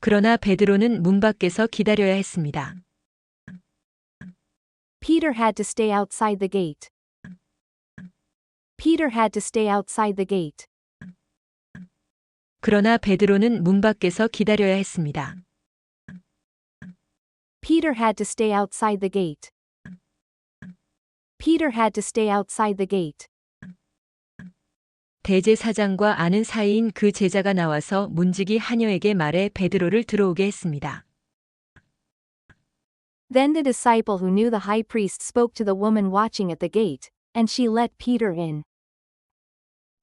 그러나 베드로는 문 밖에서 기다려야 했습니다. Peter had to stay outside the gate. Peter had to stay outside the gate. 그러나 베드로는 문 밖에서 기다려야 했습니다. Peter had to stay outside the gate. Peter had to stay outside the gate. 대제사장과 아는 사이인 그 제자가 나와서 문지기 하녀에게 말해 베드로를 들어오게 했습니다. Then the disciple who knew the high priest spoke to the woman watching at the gate, and she let Peter in.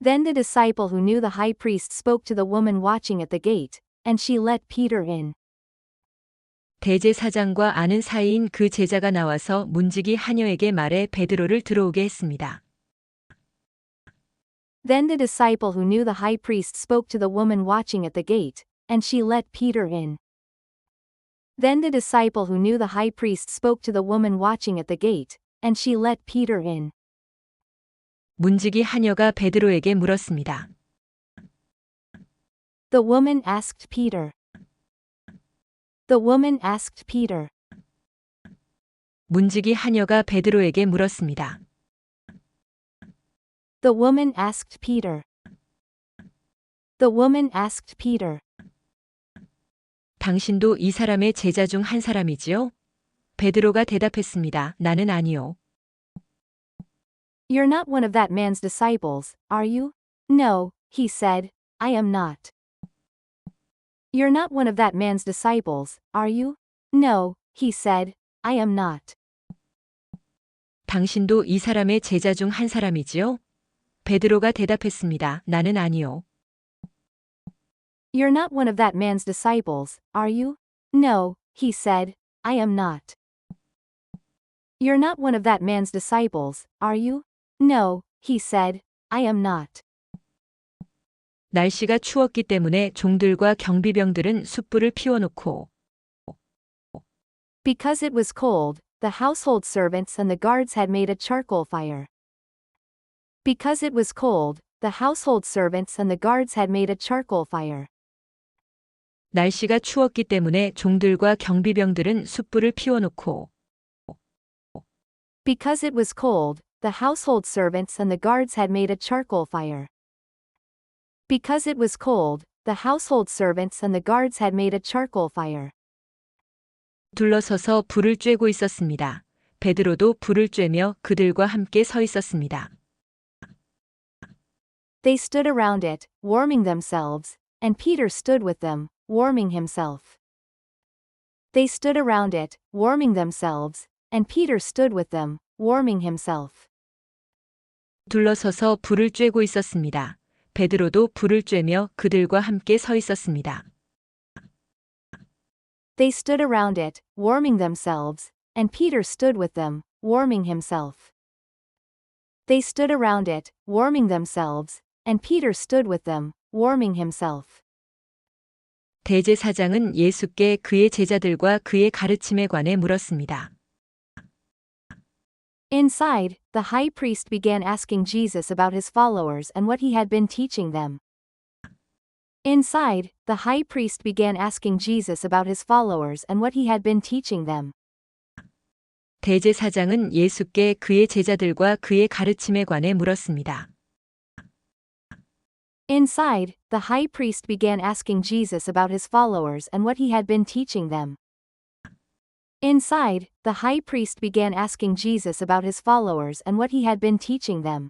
Then the disciple who knew the high priest spoke to the woman watching at the gate, and she let Peter in. 대제사장과 아는 사이인 그 제자가 나와서 문지기 하녀에게 말해 베드로를 들어오게 했습니다. Then the disciple who knew the high priest spoke to the woman watching at the gate, and she let Peter in. Then the disciple who knew the high priest spoke to the woman watching at the gate, and she let Peter in. 문지기 하녀가 베드로에게 물었습니다. The woman asked Peter. The woman asked Peter. 문지기 하녀가 베드로에게 물었습니다. The woman asked Peter. The woman asked Peter. 당신도 이 사람의 제자 중 한 사람이지요? 베드로가 대답했습니다. 나는 아니요. You're not one of that man's disciples, are you? No, he said, I am not. You're not one of that man's disciples, are you? No, he said, I am not. 당신도 이 사람의 제자 중 한 사람이지요? 베드로가 대답했습니다. 나는 아니요. You're not one of that man's disciples, are you? No, he said, I am not. You're not one of that man's disciples, are you? No, he said, I am not. 날씨가 추웠기 때문에 종들과 경비병들은 숯불을 피워놓고 Because it was cold, the household servants and the guards had made a charcoal fire. Because it was cold, the household servants and the guards had made a charcoal fire. 날씨가 추웠기 때문에 종들과 경비병들은 숯불을 피워놓고 Because it was cold, the household servants and the guards had made a charcoal fire. Because it was cold, the household servants and the guards had made a charcoal fire. 둘러서서 불을 쬐고 있었습니다. 베드로도 불을 쬐며 그들과 함께 서 있었습니다. They stood around it, warming themselves, and Peter stood with them, warming himself. They stood around it, warming themselves, and Peter stood with them, warming himself. 둘러서서 불을 쬐고 있었습니다. 베드로도 불을 쬐며 그들과 함께 서 있었습니다. They stood around it, warming themselves, and Peter stood with them, warming himself. They stood around it, warming themselves, and Peter stood with them, warming himself. 대제사장은 예수께 그의 제자들과 그의 가르침에 관해 물었습니다. Inside, the high priest began asking Jesus about his followers and what he had been teaching them. Inside, the high priest began asking Jesus about his followers and what he had been teaching them. 대제사장은 예수께 그의 제자들과 그의 가르침에 관해 물었습니다. Inside, the high priest began asking Jesus about his followers and what he had been teaching them. Inside, the high priest began asking Jesus about his followers and what he had been teaching them.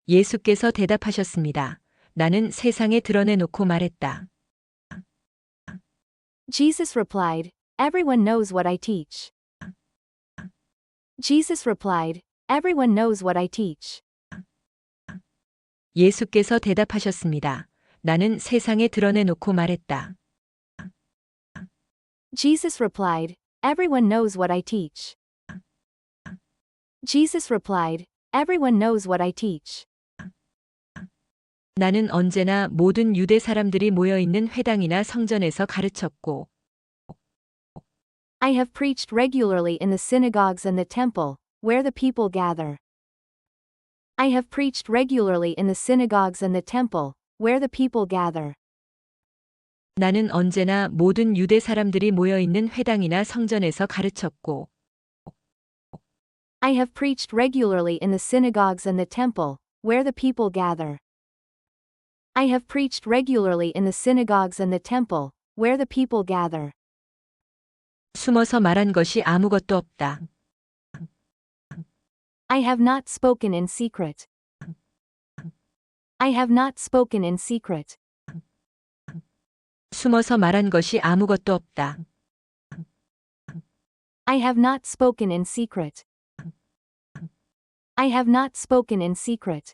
예수께서 대답하셨습니다. 나는 세상에 드러내놓고 말했다. Jesus replied, Everyone knows what I teach. Jesus replied, Everyone knows what I teach. 예수께서 대답하셨습니다. 나는 세상에 드러내놓고 말했다. Jesus replied, Everyone knows what I teach. Jesus replied, Everyone knows what I teach. 나는 언제나 모든 유대 사람들이 모여있는 회당이나 성전에서 가르쳤고 I have preached regularly in the synagogues and the temple, where the people gather. I have preached regularly in the synagogues and the temple, where the people gather. 나는 언제나 모든 유대 사람들이 모여 있는 회당이나 성전에서 가르쳤고, I have preached regularly in the synagogues and the temple, where the people gather. I have preached regularly in the synagogues and the temple, where the people gather. 숨어서 말한 것이 아무것도 없다. I have not spoken in secret. I have not spoken in secret. 숨어서 말한 것이 아무것도 없다. I have not spoken in secret. I have not spoken in secret.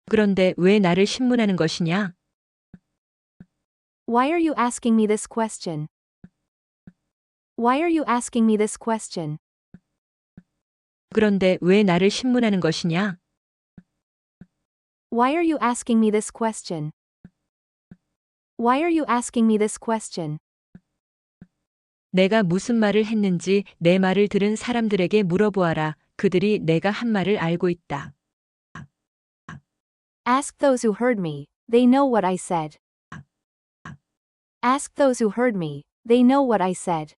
그런데 왜 나를 신문하는 것이냐? Why are you asking me this question? Why are you asking me this question? 그런데 왜 나를 신문하는 것이냐? Why are you asking me this question? Why are you asking me this question? 내가 무슨 말을 했는지 내 말을 들은 사람들에게 물어보아라. 그들이 내가 한 말을 알고 있다. Ask those who heard me, they know what I said. Ask those who heard me, they know what I said.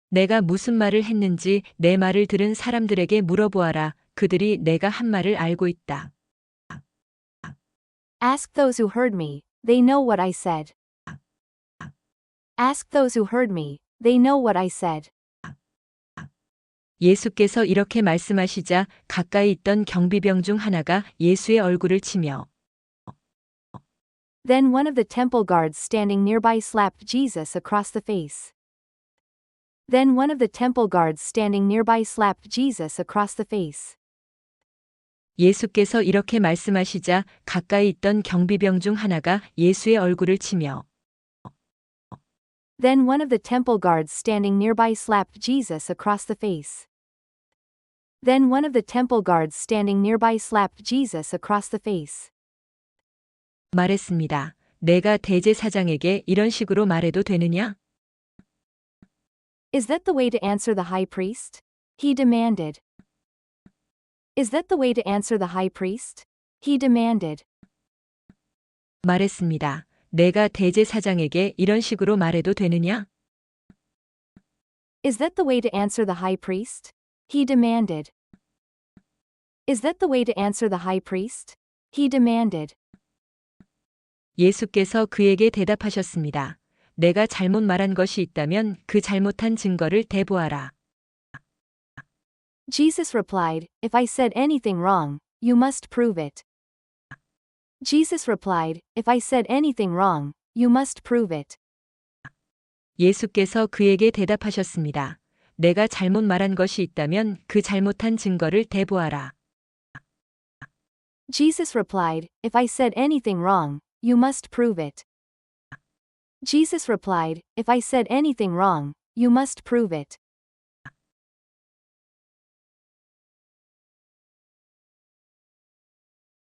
내가 무슨 말을 했는지 내 말을 들은 사람들에게 물어보아라. 그들이 내가 한 말을 알고 있다. Ask those who heard me, they know what I said. Ask those who heard me, they know what I said. 예수께서 이렇게 말씀하시자 가까이 있던 경비병 중 하나가 예수의 얼굴을 치며 Then one of the temple guards standing nearby slapped Jesus across the face. Then one of the temple guards standing nearby slapped Jesus across the face. 예수께서 이렇게 말씀하시자 가까이 있던 경비병 중 하나가 예수의 얼굴을 치며 Then one of the temple guards standing nearby slapped Jesus across the face. Then one of the temple guards standing nearby slapped Jesus across the face. 말했습니다. 내가 대제사장에게 이런 식으로 말해도 되느냐? Is that the way to answer the high priest? He demanded. Is that the way to answer the high priest? He demanded. 말했습니다. 내가 대제사장에게 이런 식으로 말해도 되느냐? Is that the way to answer the high priest? He demanded. Is that the way to answer the high priest? He demanded. 예수께서 그에게 대답하셨습니다. 내가 잘못 말한 것이 있다면 그 잘못한 증거를 대보아라. Jesus replied, If I said anything wrong, you must prove it. Jesus replied, If I said anything wrong, you must prove it. 예수께서 그에게 대답하셨습니다. 내가 잘못 말한 것이 있다면 그 잘못한 증거를 대보아라. Jesus replied, If I said anything wrong, you must prove it. Jesus replied, If I said anything wrong, you must prove it.